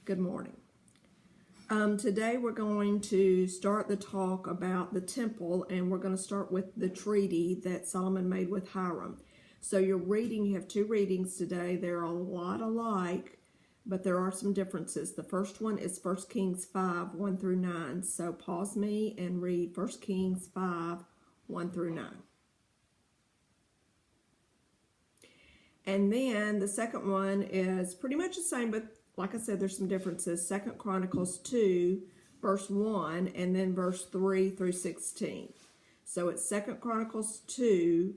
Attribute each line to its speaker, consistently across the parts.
Speaker 1: Good morning. Today we're going to start the talk about the temple, and we're going to start with the treaty that Solomon made with Hiram. So you have two readings today. They're a lot alike, but there are some differences. The first one is 1 Kings 5, 1 through 9. So pause me and read 1 Kings 5, 1 through 9. And then the second one is pretty much the same, but like I said, there's some differences. 2 Chronicles 2, verse 1, and then verse 3 through 16. So it's 2 Chronicles 2,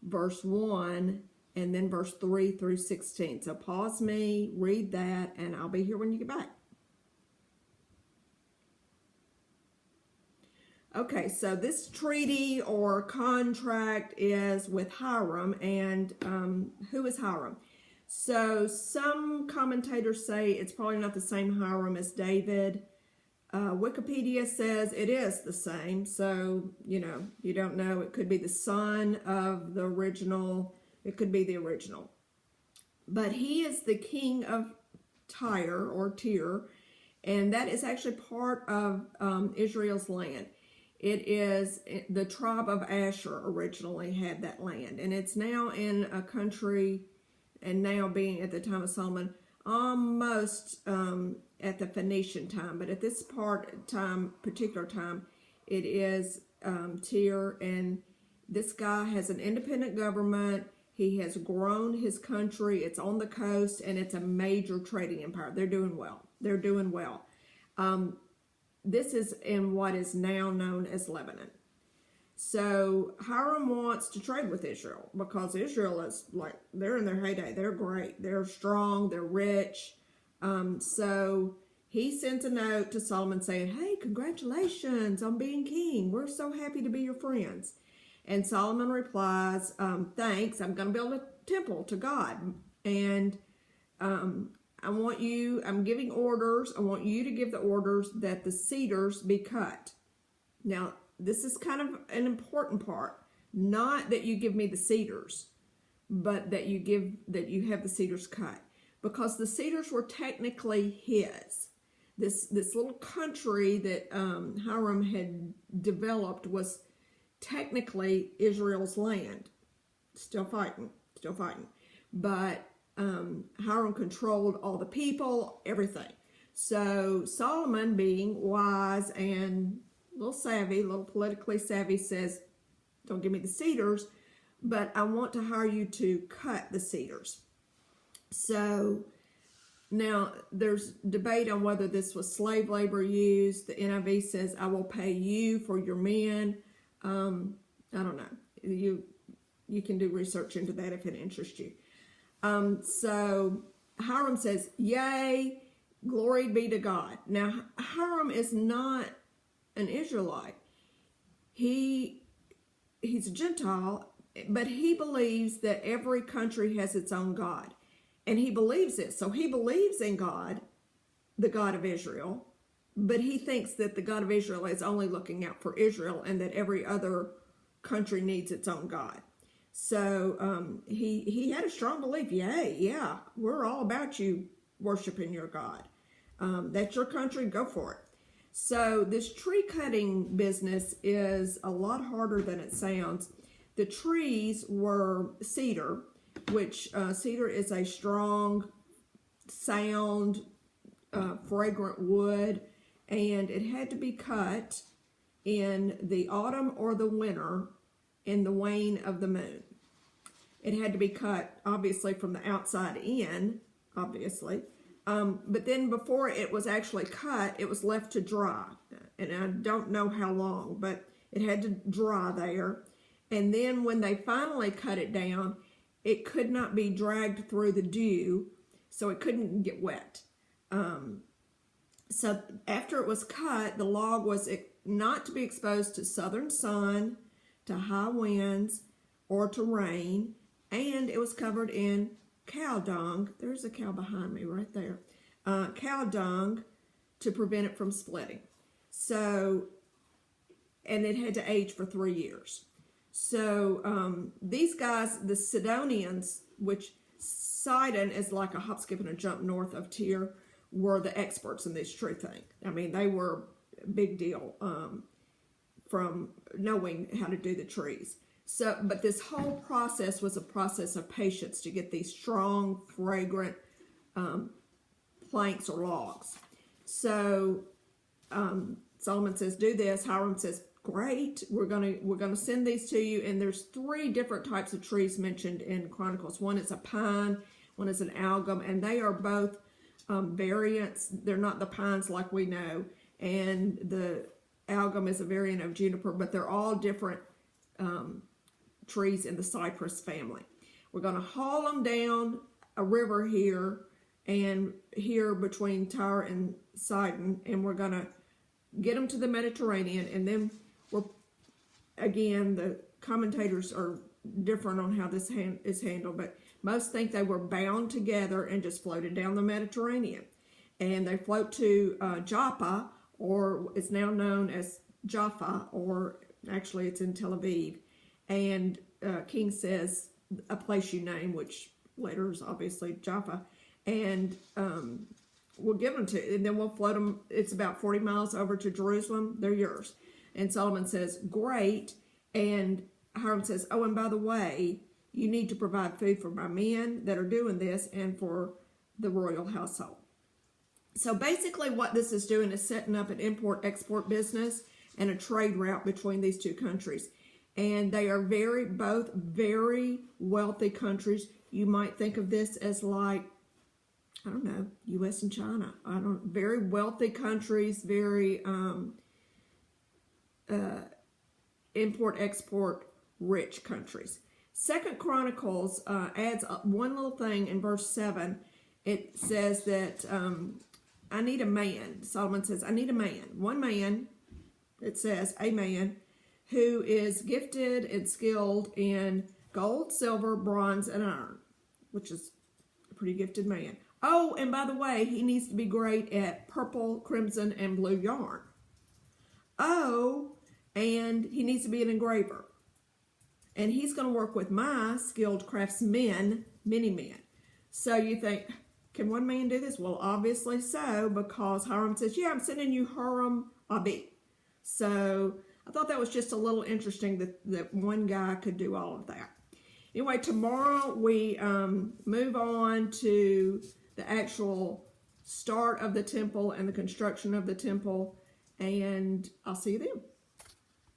Speaker 1: verse 1, and then verse 3 through 16. So pause me, read that, and I'll be here when you get back. Okay, so this treaty or contract is with Hiram, and who is Hiram? So some commentators say it's probably not the same Hiram as David. Wikipedia says it is the same. So, you don't know. It could be the son of the original. It could be the original. But he is the king of Tyre or Tyre, and that is actually part of Israel's land. It is the tribe of Asher originally had that land, and it's now in a country. And now being at the time of Solomon, almost at the Phoenician time. But at this particular time, it is Tyre. And this guy has an independent government. He has grown his country. It's on the coast, and it's a major trading empire. They're doing well. They're doing well. This is in what is now known as Lebanon. So Hiram wants to trade with Israel because Israel is they're in their heyday. They're great. They're strong. They're rich. So he sends a note to Solomon saying, hey, congratulations on being king. We're so happy to be your friends. And Solomon replies, thanks. I'm going to build a temple to God. And I'm giving orders. I want you to give the orders that the cedars be cut. Now, this is kind of an important part. Not that you give me the cedars, but that you have the cedars cut. Because the cedars were technically his. This little country that Hiram had developed was technically Israel's land. Still fighting. But Hiram controlled all the people, everything. So Solomon, being wise and a little politically savvy, says, don't give me the cedars, but I want to hire you to cut the cedars. So now there's debate on whether this was slave labor used. The NIV says, I will pay you for your men. I don't know. You can do research into that if it interests you. So Hiram says, yay, glory be to God. Now, Hiram is not an Israelite. He's a Gentile, but he believes that every country has its own God. And he believes it. So he believes in God, the God of Israel, but he thinks that the God of Israel is only looking out for Israel and that every other country needs its own God. So he had a strong belief. Yeah, we're all about you worshiping your God. That's your country, go for it. So this tree cutting business is a lot harder than it sounds. The trees were cedar, which cedar is a strong, sound, fragrant wood, and it had to be cut in the autumn or the winter in the wane of the moon. It had to be cut, obviously, from the outside in, obviously. But then before it was actually cut, it was left to dry. And I don't know how long, but it had to dry there. And then when they finally cut it down, it could not be dragged through the dew, so it couldn't get wet. So after it was cut, the log was not to be exposed to southern sun, to high winds, or to rain, and it was covered in cow dung. There's a cow behind me right there. Cow dung to prevent it from splitting. So, and it had to age for 3 years. So these guys, the Sidonians, which Sidon is like a hop, skip, and a jump north of Tyre, were the experts in this tree thing. I mean, they were a big deal from knowing how to do the trees. So, but this whole process was a process of patience to get these strong, fragrant planks or logs. So Solomon says, do this. Hiram says, great, we're gonna send these to you. And there's 3 different types of trees mentioned in Chronicles. One is a pine, one is an algum, and they are both variants. They're not the pines like we know, and the algum is a variant of juniper, but they're all different trees in the cypress family. We're going to haul them down a river here and here between Tyre and Sidon, and we're going to get them to the Mediterranean. And then again, the commentators are different on how this is handled, but most think they were bound together and just floated down the Mediterranean. And they float to Joppa, or it's now known as Jaffa, or actually it's in Tel Aviv. And King says a place you name, which later is obviously Jaffa, and we'll give them to, and then we'll float them. It's about 40 miles over to Jerusalem. They're yours. And Solomon says, great. And Hiram says, oh, and by the way, you need to provide food for my men that are doing this and for the royal household. So basically what this is doing is setting up an import-export business and a trade route between these 2 countries. And they are both very wealthy countries. You might think of this as like, I don't know, U.S. and China. Very wealthy countries, very import-export rich countries. 2 Chronicles adds one little thing in verse 7. It says that I need a man. Solomon says, I need a man. One man, it says, a man, who is gifted and skilled in gold, silver, bronze, and iron, which is a pretty gifted man. Oh, and by the way, he needs to be great at purple, crimson, and blue yarn. Oh, and he needs to be an engraver. And he's going to work with my skilled craftsmen, many men. So you think, can one man do this? Well, obviously so, because Hiram says, yeah, I'm sending you Hiram Abi. So I thought that was just a little interesting that one guy could do all of that. Anyway, tomorrow we move on to the actual start of the temple and the construction of the temple, and I'll see you then.